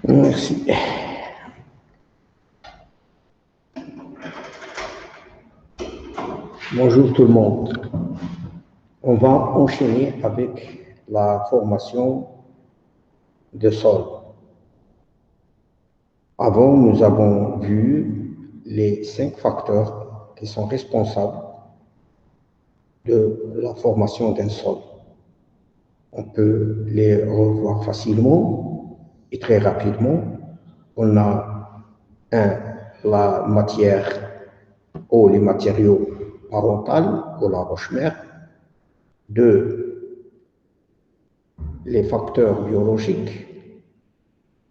Merci. Bonjour tout le monde. On va enchaîner avec la formation de sol. Avant, nous avons vu les 5 facteurs qui sont responsables de la formation d'un sol. On peut les revoir facilement et très rapidement. On a la matière ou les matériaux parentaux ou la roche-mère. 2, les facteurs biologiques.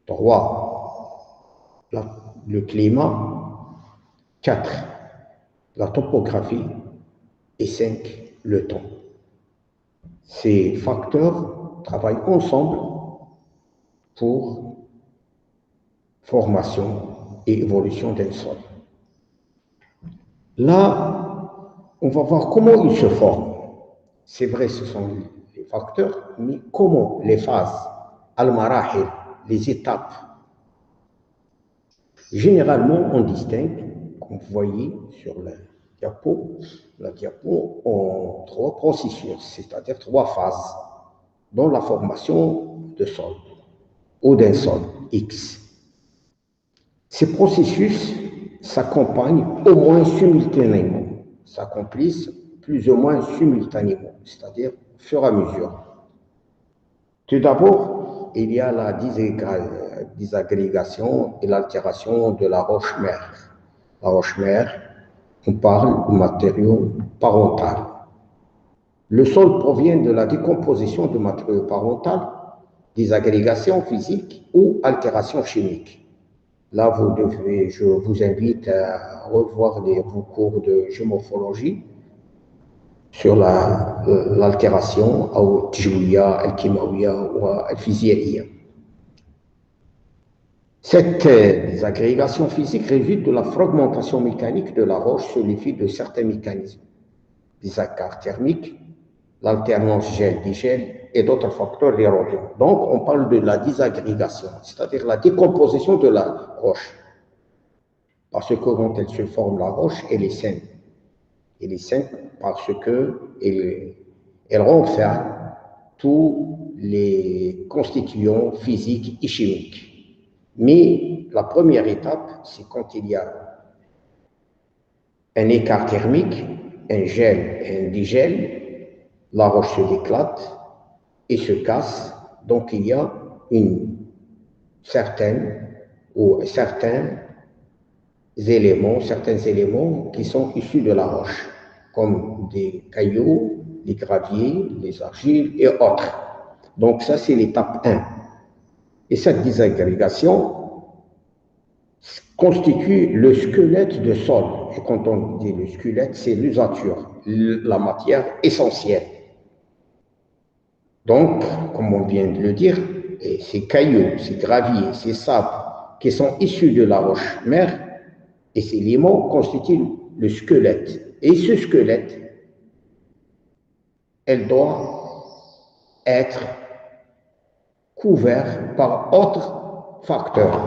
3, le climat. 4, la topographie. Et 5, le temps. Ces facteurs travaillent ensemble pour formation et évolution d'un sol. Là, on va voir comment il se forme. C'est vrai, ce sont les facteurs, mais comment les phases, al-marahil, les étapes. Généralement, on distingue, comme vous voyez sur la diapo en 3 processus, c'est-à-dire 3 phases dans la formation de sol ou d'un sol X. Ces processus s'accompagnent au moins simultanément, s'accomplissent plus ou moins simultanément, c'est-à-dire au fur et à mesure. Tout d'abord, il y a la désagrégation et l'altération de la roche-mère. La roche-mère, on parle de matériaux parentaux. Le sol provient de la décomposition de matériaux parentaux, désagrégation physique ou altération chimique. Là, je vous invite à revoir vos cours de géomorphologie sur l'altération au tijouia, al-kimaouia ou al-physialia. Cette désagrégation physique résulte de la fragmentation mécanique de la roche sous l'effet de certains mécanismes, des accards thermiques, l'alternance gel-digel et d'autres facteurs d'érosion. Donc, on parle de la désagrégation, c'est-à-dire la décomposition de la roche. Parce que quand elle se forme, la roche, elle est saine. Elle est saine parce qu'elle renferme tous les constituants physiques et chimiques. Mais la première étape, c'est quand il y a un écart thermique, un gel et un digel, la roche se déclate et se casse. Donc il y a certains éléments qui sont issus de la roche, comme des cailloux, des graviers, des argiles et autres. Donc ça, c'est l'étape 1. Et cette désagrégation constitue le squelette de sol. Et quand on dit le squelette, c'est l'usature, la matière essentielle. Donc, comme on vient de le dire, ces cailloux, ces graviers, ces sables qui sont issus de la roche-mère, et ces limons constituent le squelette. Et ce squelette, elle doit être couvert par autres facteurs.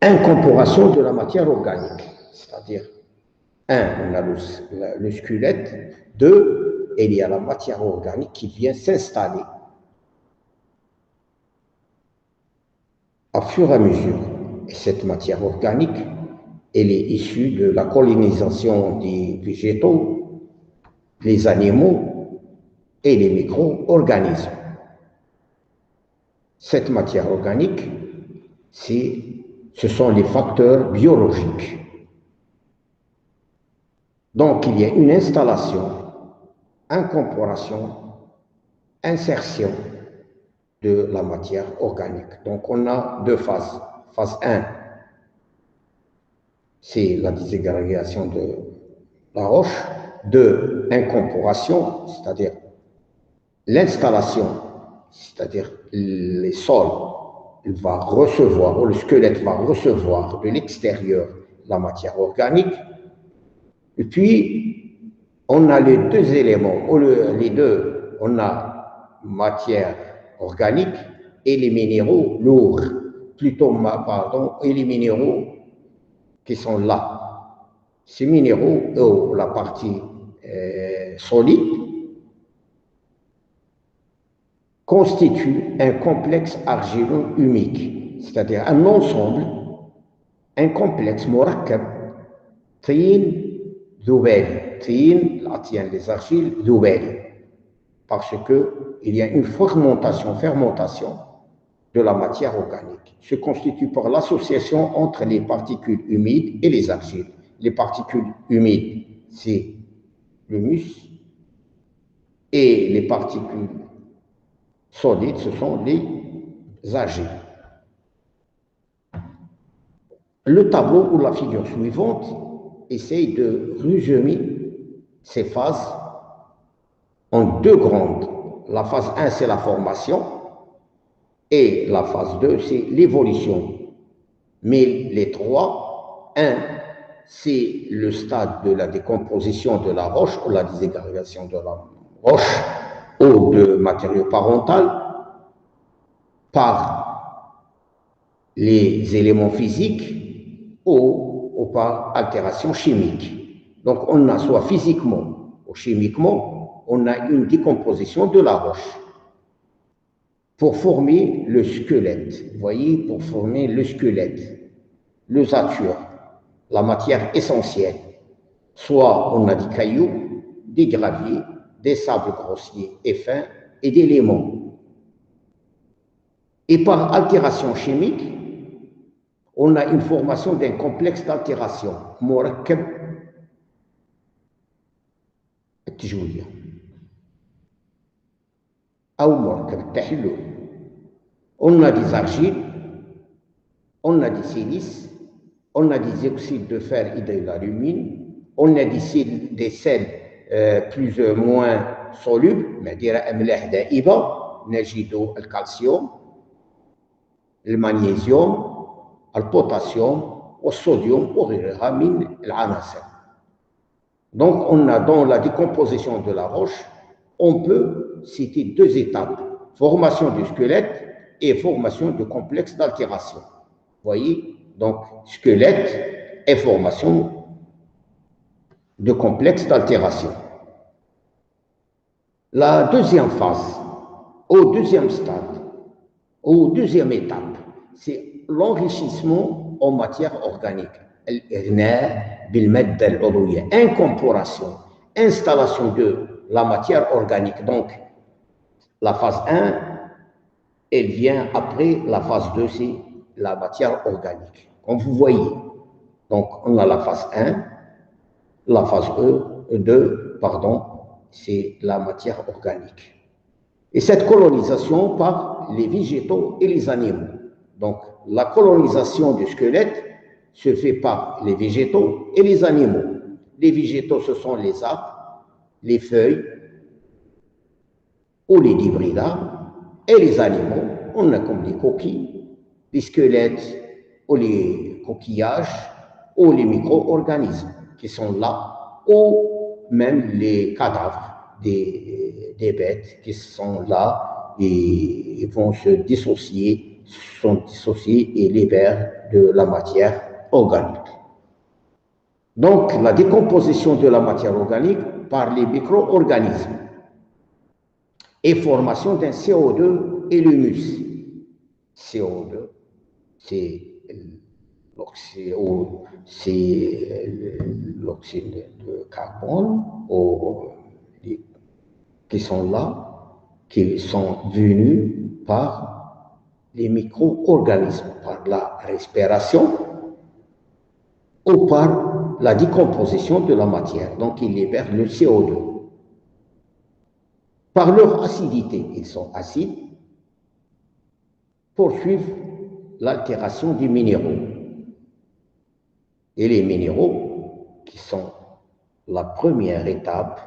Incorporation de la matière organique, c'est-à-dire, 1, on a le squelette, 2, il y a la matière organique qui vient s'installer à fur et à mesure. Et cette matière organique, elle est issue de la colonisation des végétaux, les animaux et les micro-organismes. Cette matière organique, ce sont les facteurs biologiques. Donc, il y a une installation, incorporation, insertion de la matière organique. Donc, on a 2 phases. Phase 1, c'est la désagrégation de la roche. 2, incorporation, c'est-à-dire l'installation, c'est-à-dire les sols, il va recevoir, ou le squelette va recevoir de l'extérieur la matière organique. Et puis, on a les 2 éléments, ou on a matière organique et les minéraux lourds, plutôt, pardon, et les minéraux qui sont là. Ces minéraux, la partie solide, constitue un complexe argileux humique, c'est-à-dire un ensemble, un complexe murakkab, tin ذبالي, tin, là tient les argiles, ذبالي, parce qu'il y a une fermentation de la matière organique, se constitue par l'association entre les particules humides et les argiles. Les particules humides, c'est l'humus, et les particules solides, ce sont les argiles. Le tableau ou la figure suivante essaye de résumer ces phases en deux grandes. La phase 1, c'est la formation, et la phase 2, c'est l'évolution. Mais les trois, 1, c'est le stade de la décomposition de la roche ou la désagrégation de la roche ou de matériaux parentaux par les éléments physiques ou par altération chimique. Donc on a soit physiquement ou chimiquement, on a une décomposition de la roche pour former le squelette. Vous voyez, pour former le squelette, l'ossature, la matière essentielle. Soit on a des cailloux, des graviers, des sables grossiers et fins et des limons. Et par altération chimique, on a une formation d'un complexe d'altération, murakkab التجوية أو مركب التحلل. On a des argiles, on a des silices, on a des oxydes de fer et de l'alumine, on a des sels plus ou moins solubles, ماديرة أملاح دائبة، نجد الكالسيوم، المغنيسيوم، البوتاسيوم والصوديوم وغيرها من العناصر. Donc, on a dans la décomposition de la roche, on peut citer deux étapes, formation du squelette et formation de complexe d'altération. Vous voyez, donc squelette et formation de complexe d'altération. La deuxième phase, au deuxième stade, au deuxième étape, c'est l'enrichissement en matière organique. Incorporation, installation de la matière organique. Donc, la phase 1, elle vient après la phase 2, c'est la matière organique. Comme vous voyez, donc on a la phase 1, la phase 2, pardon, c'est la matière organique. Et cette colonisation par les végétaux et les animaux. Donc, la colonisation du squelette se fait par les végétaux et les animaux. Les végétaux, ce sont les arbres, les feuilles ou les débridats, et les animaux, on a comme des coquilles, les squelettes ou les coquillages ou les micro-organismes qui sont là, ou même les cadavres des bêtes qui sont là et vont se dissocier, et libèrent de la matière organique. Donc, la décomposition de la matière organique par les micro-organismes et formation d'un CO2 et l'humus. CO2, c'est l'oxyde de carbone qui sont là, qui sont venus par les micro-organismes, par la respiration ou par la décomposition de la matière. Donc, ils libèrent le CO2. Par leur acidité, ils sont acides, poursuivent l'altération des minéraux. Et les minéraux, qui sont la première étape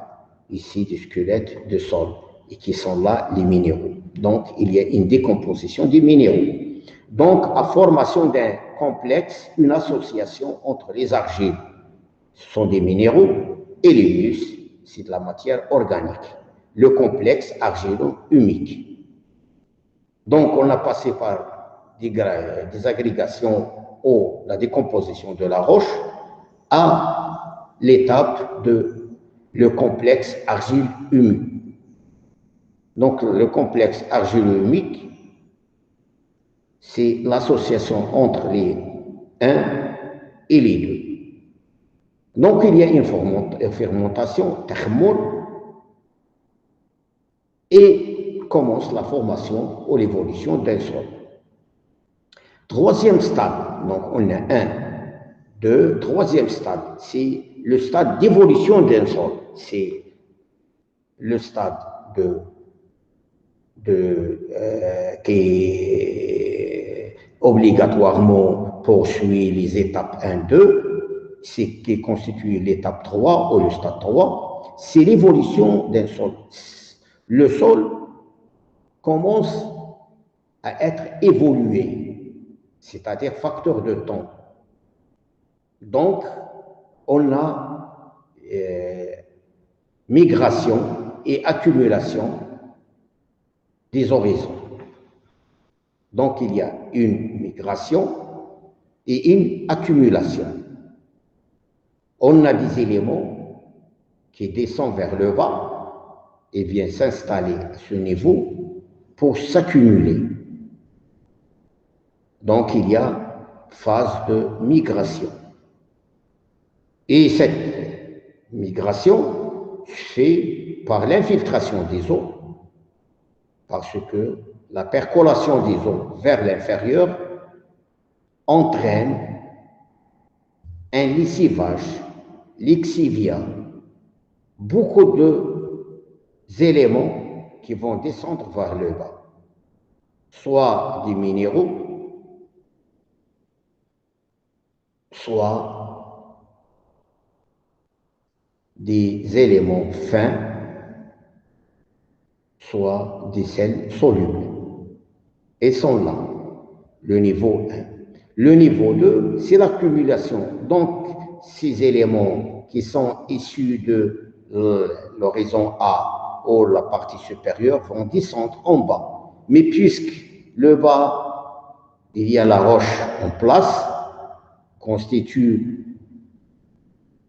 ici du squelette de sol, et qui sont là les minéraux. Donc, il y a une décomposition des minéraux. Donc, à formation d'un complexe, une association entre les argiles, ce sont des minéraux, et les humus, c'est de la matière organique. le complexe argilo-humique. Donc, on a passé par des agrégations ou la décomposition de la roche à l'étape de le complexe argile-humique. Donc, le complexe argilo-humique, c'est l'association entre les 1 et les 2. Donc, il y a une fermentation thermale et commence la formation ou l'évolution d'un sol. Troisième stade, donc on a 1, 2, troisième stade, c'est le stade d'évolution d'un sol. C'est le stade qui obligatoirement poursuit les étapes 1, 2, c'est qui constitue l'étape 3 ou le stade 3, c'est l'évolution d'un sol. Le sol commence à être évolué, c'est-à-dire facteur de temps. Donc, on a migration et accumulation des horizons. Donc, il y a une migration et une accumulation. On a des éléments qui descendent vers le bas et viennent s'installer à ce niveau pour s'accumuler. Donc, il y a phase de migration. Et cette migration se fait par l'infiltration des eaux, parce que la percolation des eaux vers l'inférieur entraîne un lessivage, lexivia, beaucoup d'éléments qui vont descendre vers le bas, soit des minéraux, soit des éléments fins, soit des sels solubles. Et sont là, le niveau 1. Le niveau 2, c'est l'accumulation. Donc, ces éléments qui sont issus de l'horizon A ou la partie supérieure vont descendre en bas. Mais puisque le bas, il y a la roche en place, constitue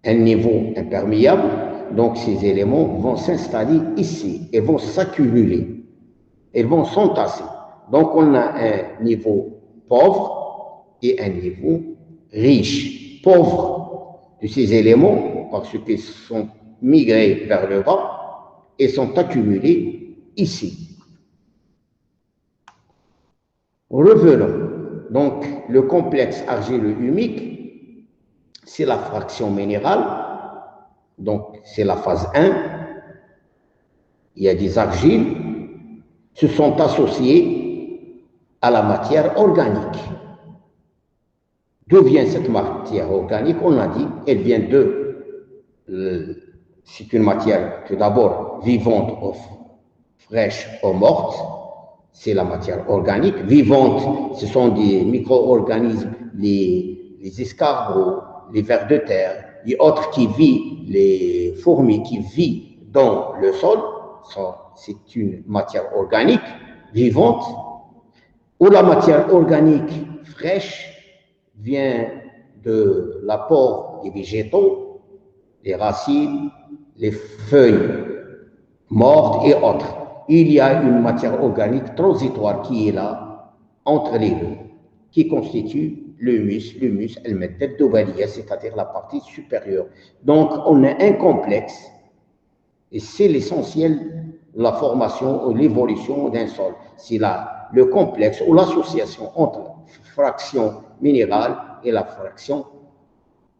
un niveau imperméable, donc ces éléments vont s'installer ici et vont s'accumuler, et vont s'entasser. Donc on a un niveau pauvre et un niveau riche. Pauvre de ces éléments parce qu'ils sont migrés vers le bas et sont accumulés ici. Revenons. Donc le complexe argilo-humique, c'est la fraction minérale. Donc, c'est la phase 1. Il y a des argiles qui se sont associées à la matière organique. D'où vient cette matière organique? On a dit, elle vient c'est une matière tout d'abord vivante ou fraîche ou morte. C'est la matière organique. Vivante, ce sont des micro-organismes, les escargots, les vers de terre, et autres qui vivent, les fourmis qui vivent dans le sol, c'est une matière organique vivante, ou la matière organique fraîche vient de l'apport des végétaux, les racines, les feuilles mortes et autres. Il y a une matière organique transitoire qui est là, entre les deux, qui constitue l'humus, elle-même, c'est-à-dire la partie supérieure. Donc, on a un complexe, et c'est l'essentiel de la formation ou l'évolution d'un sol. C'est là le complexe ou l'association entre la fraction minérale et la fraction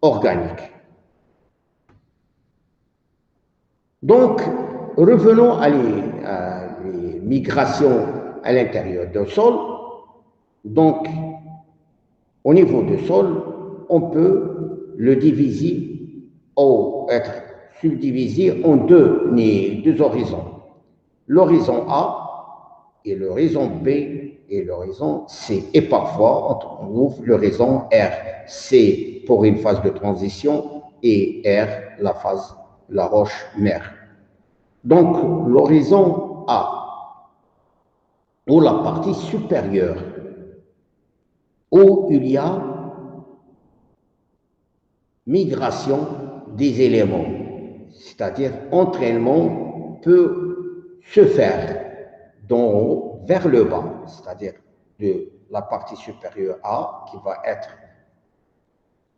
organique. Donc, revenons à les migrations à l'intérieur d'un sol. Donc, au niveau du sol, on peut le diviser ou être subdivisé en deux horizons. L'horizon A et l'horizon B et l'horizon C. Et parfois, on trouve l'horizon R. C pour une phase de transition et R, la roche mère. Donc, l'horizon A, ou la partie supérieure, où il y a migration des éléments, c'est-à-dire entraînement peut se faire d'en haut vers le bas, c'est-à-dire de la partie supérieure A qui va être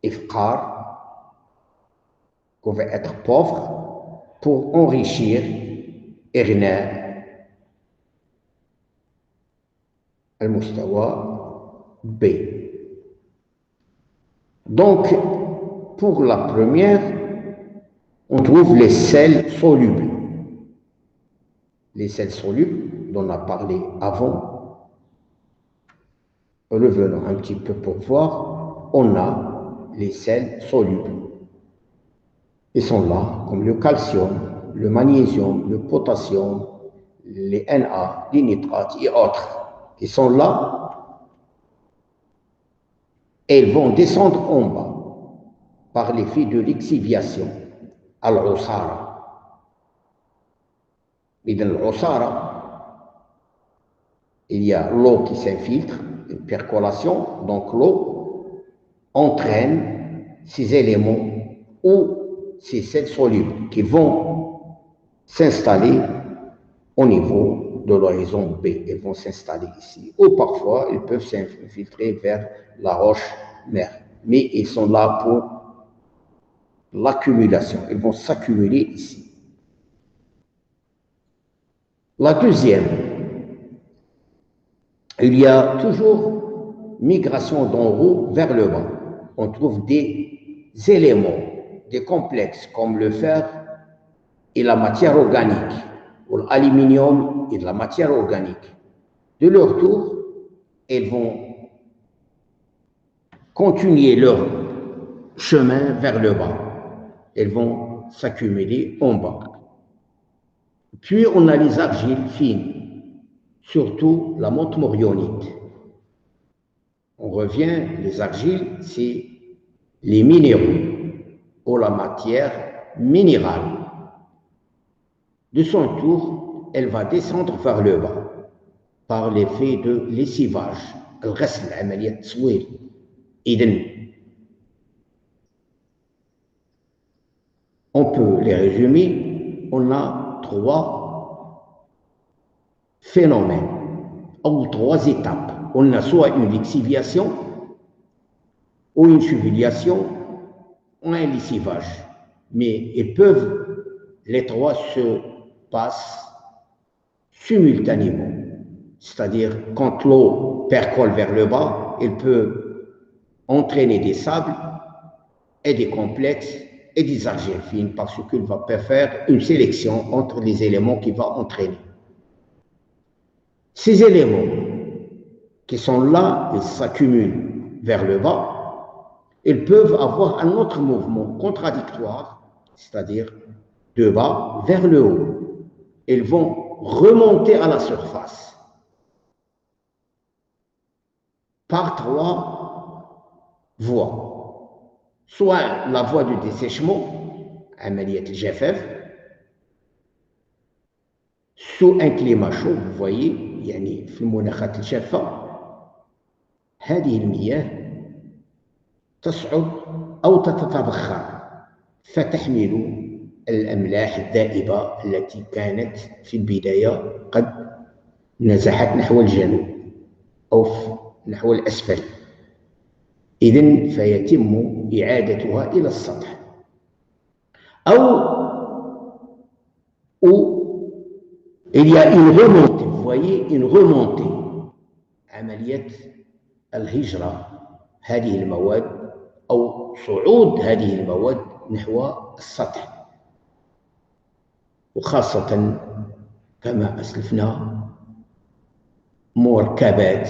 ifqar, qui va être pauvre, pour enrichir irna al-mustawa B. Donc, pour la première, on trouve les sels solubles. Les sels solubles dont on a parlé avant, revenons un petit peu pour voir, on a les sels solubles. Ils sont là, comme le calcium, le magnésium, le potassium, les Na, les nitrates et autres. Ils sont là et ils vont descendre en bas par l'effet de l'exciviation, al-usara. Et dans l'usara, il y a l'eau qui s'infiltre, une percolation, donc l'eau entraîne ces éléments ou ces sels solubles qui vont s'installer au niveau de l'horizon B. Ils vont s'installer ici. Ou parfois, ils peuvent s'infiltrer vers la roche-mère. Mais ils sont là pour l'accumulation. Ils vont s'accumuler ici. La deuxième, il y a toujours migration d'en haut vers le bas. On trouve des éléments, des complexes comme le fer et la matière organique, ou l'aluminium et de la matière organique. De leur tour, ils vont continuer leur chemin vers le bas. Ils vont s'accumuler en bas. Puis on a les argiles fines, surtout la montmorillonite. On revient, les argiles, c'est les minéraux ou la matière minérale. De son tour, elle va descendre vers le bas par l'effet de lessivage, الغسل عملية تصوير. إذن on peut les résumer, on a trois phénomènes ou trois étapes. On a soit une lixiviation ou une sublimation ou un lessivage. Mais ils peuvent, les trois se passent simultanément. C'est-à-dire, quand l'eau percole vers le bas, elle peut entraîner des sables et des complexes et des argiles fines parce qu'il va faire une sélection entre les éléments qu'il va entraîner. Ces éléments qui sont là, ils s'accumulent vers le bas, ils peuvent avoir un autre mouvement contradictoire, c'est-à-dire de bas vers le haut. Ils vont remonter à la surface par trois voies. Soit la voie du dessèchement, عملية الجفاف, sous un climat chaud, vous voyez, يعني في المناخات الجافة هذه المياه تصعد أو تتبخر فتحمل الأملاح الذائبة التي كانت في البداية قد نزحت نحو الجنوب أو نحو الأسفل. إذن فيتم إعادتها إلى السطح ou il y a une remontée, vous voyez, une remontée. عملية الهجرة هذه المواد أو صعود هذه المواد نحو السطح. وخاصة كما أسلفنا مركبات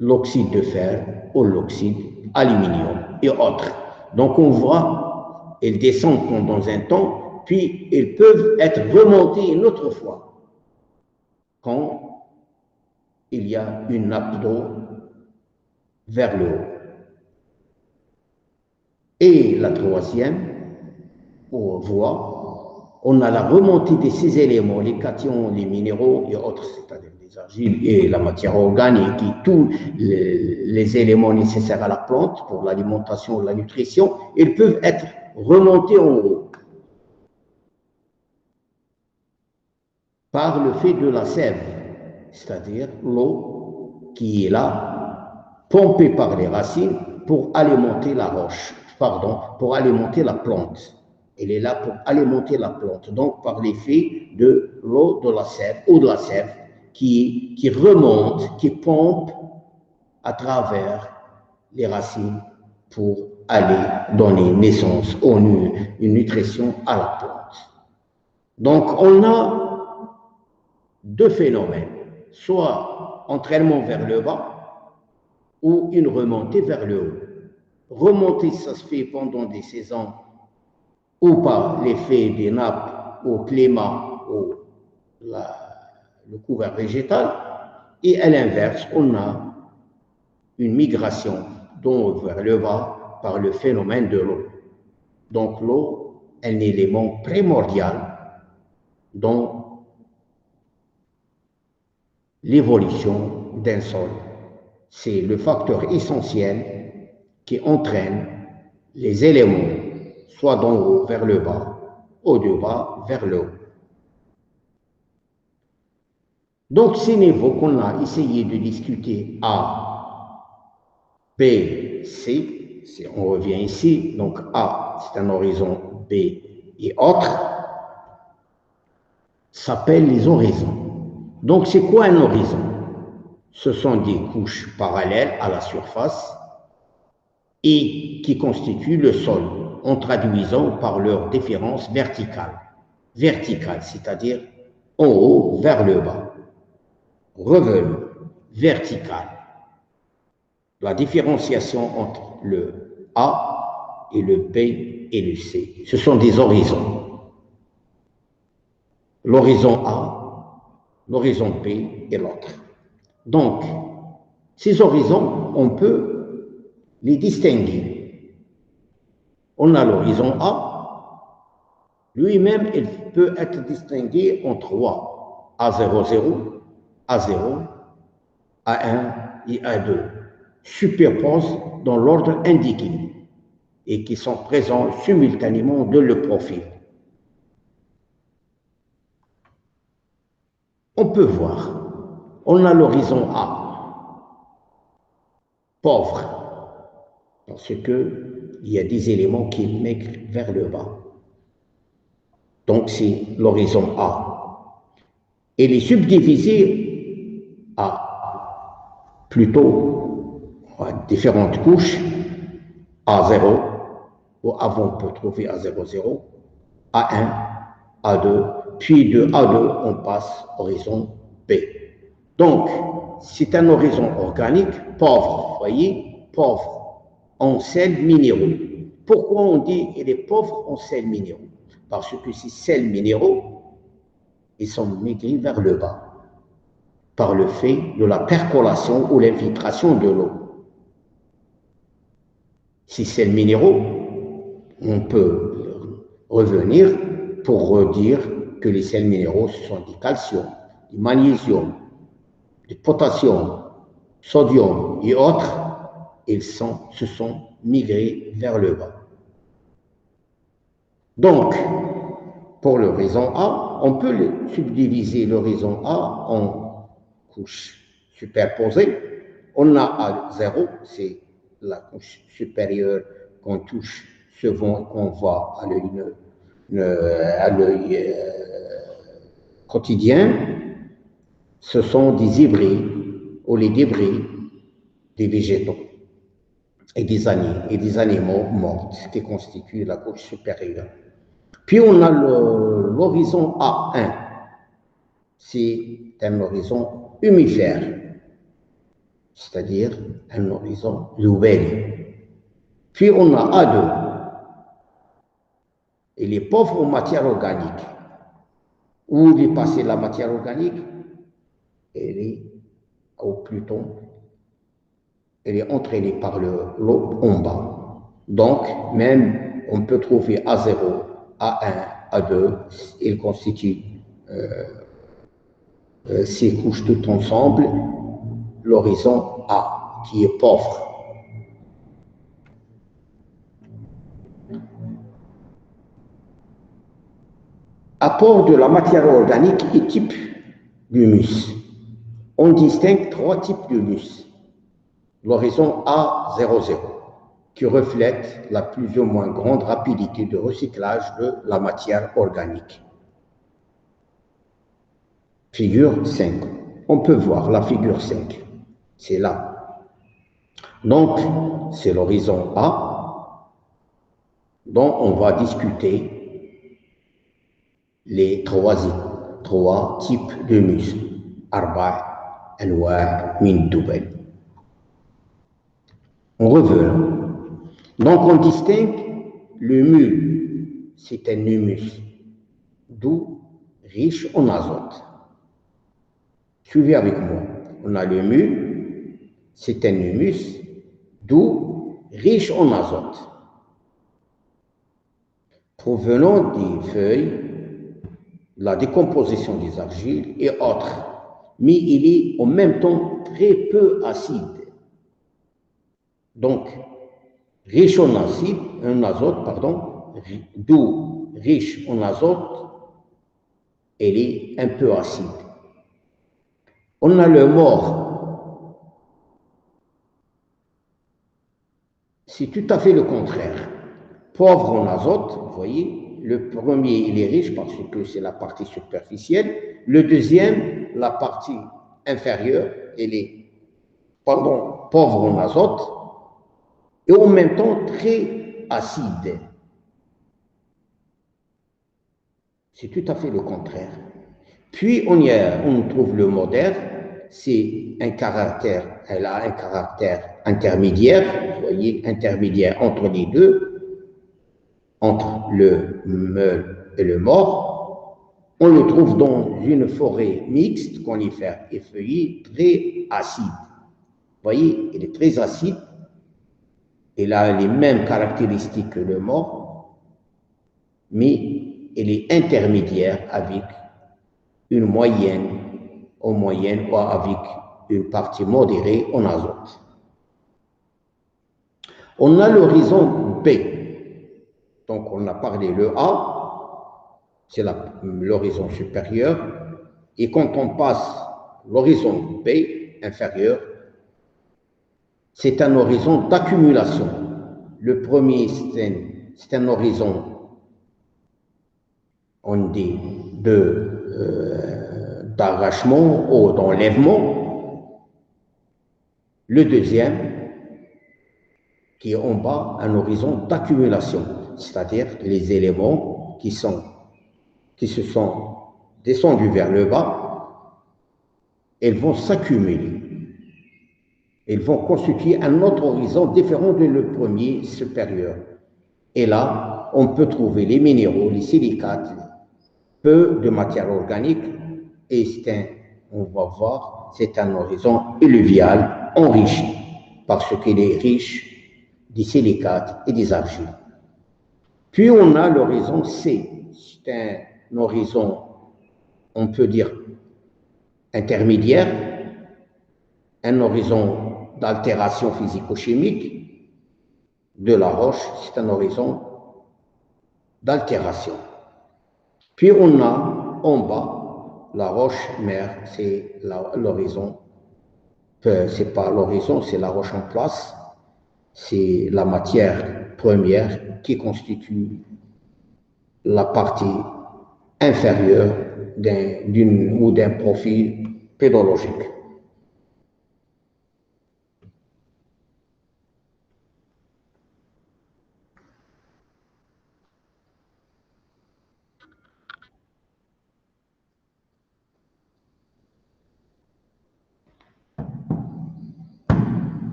l'oxyde de fer ou l'oxyde aluminium et autres. Donc on voit, elles descendent pendant un temps, puis elles peuvent être remontées une autre fois quand il y a une nappe d'eau vers le haut. Et la troisième voie, on a la remontée de ces éléments, les cations, les minéraux et autres, c'est-à-dire les argiles et la matière organique, et tous les éléments nécessaires à la plante pour l'alimentation et la nutrition, ils peuvent être remontés en haut par le fait de la sève, c'est-à-dire l'eau qui est là, pompée par les racines pour alimenter la roche, pardon, pour alimenter la plante. Elle est là pour alimenter la plante, donc par l'effet de l'eau de la sève ou de la sève qui remonte, qui pompe à travers les racines pour aller donner naissance ou une nutrition à la plante. Donc on a deux phénomènes, soit entraînement vers le bas ou une remontée vers le haut. Remonter, ça se fait pendant des saisons ou par l'effet des nappes au climat ou le couvert végétal, et à l'inverse, on a une migration d'en haut vers le bas par le phénomène de l'eau. Donc l'eau est un élément primordial dans l'évolution d'un sol. C'est le facteur essentiel qui entraîne les éléments, soit d'en haut vers le bas, ou de bas vers le haut. Donc, ces niveaux qu'on a essayé de discuter A, B, C, on revient ici, donc A, c'est un horizon, B et autres, s'appellent les horizons. Donc, c'est quoi un horizon? Ce sont des couches parallèles à la surface et qui constituent le sol, en traduisant par leur différence verticale. Verticale, c'est-à-dire en haut vers le bas. Revenu, vertical. La différenciation entre le A et le B et le C, ce sont des horizons. L'horizon A, l'horizon B et l'autre. Donc, ces horizons, on peut les distinguer. On a l'horizon A, lui-même, il peut être distingué en trois, A00, A0, A1 et A2, superposent dans l'ordre indiqué et qui sont présents simultanément dans le profil. On peut voir, on a l'horizon A, pauvre, parce qu'il y a des éléments qui migrent vers le bas. Donc c'est l'horizon A. Il est subdivisé à plutôt à différentes couches, A0, ou avant on peut trouver A00, A1, A2, puis de A2 on passe horizon B. Donc, c'est un horizon organique pauvre, vous voyez, pauvre en sels minéraux. Pourquoi on dit qu'il est pauvre en sels minéraux? Parce que ces sels minéraux, ils sont migrés vers le bas par le fait de la percolation ou l'infiltration de l'eau. Ces sels minéraux, on peut revenir pour redire que les sels minéraux, ce sont du calcium, du magnésium, du potassium, sodium et autres, ils se sont migrés vers le bas. Donc, pour l'horizon A, on peut subdiviser l'horizon A en couches superposées. On a A0, c'est la couche supérieure qu'on touche souvent, qu'on voit à l'œil quotidien. Ce sont des hybrides ou les débris des végétaux et des animaux morts qui constituent la couche supérieure. Puis on a l'horizon A1, c'est un horizon humifère, c'est-à-dire un horizon nouvel. Puis on a A2, il est pauvre en matière organique. Où il est passé la matière organique? Elle est au Pluton, elle est entraînée par l'eau en bas. Donc, même, on peut trouver A0, A1, à 2, il constitue ces couches tout ensemble, l'horizon A, qui est pauvre. Apport de la matière organique et type d'humus. On distingue 3 types d'humus. L'horizon A00, qui reflète la plus ou moins grande rapidité de recyclage de la matière organique. Figure 5. On peut voir la figure 5. C'est là. Donc, c'est l'horizon A dont on va discuter les 3 types de muscles. أربع أنواع من الدبل. On revient. Donc, on distingue le mule, c'est un humus doux, riche en azote. Suivez avec moi. On a le mule, c'est un humus doux, riche en azote. Provenant des feuilles, la décomposition des argiles et autres, mais il est en même temps très peu acide. Donc, riche en azote, doux, riche en azote, elle est un peu acide. On a le mort, c'est tout à fait le contraire. Pauvre en azote, vous voyez, le premier, il est riche parce que c'est la partie superficielle. Le deuxième, la partie inférieure, elle est, pauvre en azote et en même temps très acide. C'est tout à fait le contraire. Puis, on trouve le moderne, c'est un caractère, elle a un caractère intermédiaire, vous voyez, intermédiaire entre les deux, entre le meule et le mort. On le trouve dans une forêt mixte, conifère et feuillée, très acide. Vous voyez, il est très acide. Il a les mêmes caractéristiques que le mort, mais il est intermédiaire avec une moyenne, ou avec une partie modérée en azote. On a l'horizon B. Donc, on a parlé le A, c'est l'horizon supérieur. Et quand on passe l'horizon B inférieur, c'est un horizon d'accumulation. Le premier, c'est un horizon, on dit, d'arrachement ou d'enlèvement. Le deuxième, qui est en bas, un horizon d'accumulation, c'est-à-dire les éléments qui se sont descendus vers le bas, ils vont s'accumuler. Ils vont constituer un autre horizon différent de le premier supérieur. Et là, on peut trouver les minéraux, les silicates, peu de matière organique, et on va voir, c'est un horizon alluvial enrichi, parce qu'il est riche des silicates et des argiles. Puis on a l'horizon C, c'est un horizon, on peut dire, intermédiaire, un horizon d'altération physico-chimique de la roche, c'est un horizon d'altération. Puis on a en bas la roche-mère, c'est l'horizon, c'est pas l'horizon, c'est la roche en place, c'est la matière première qui constitue la partie inférieure d'un profil pédologique.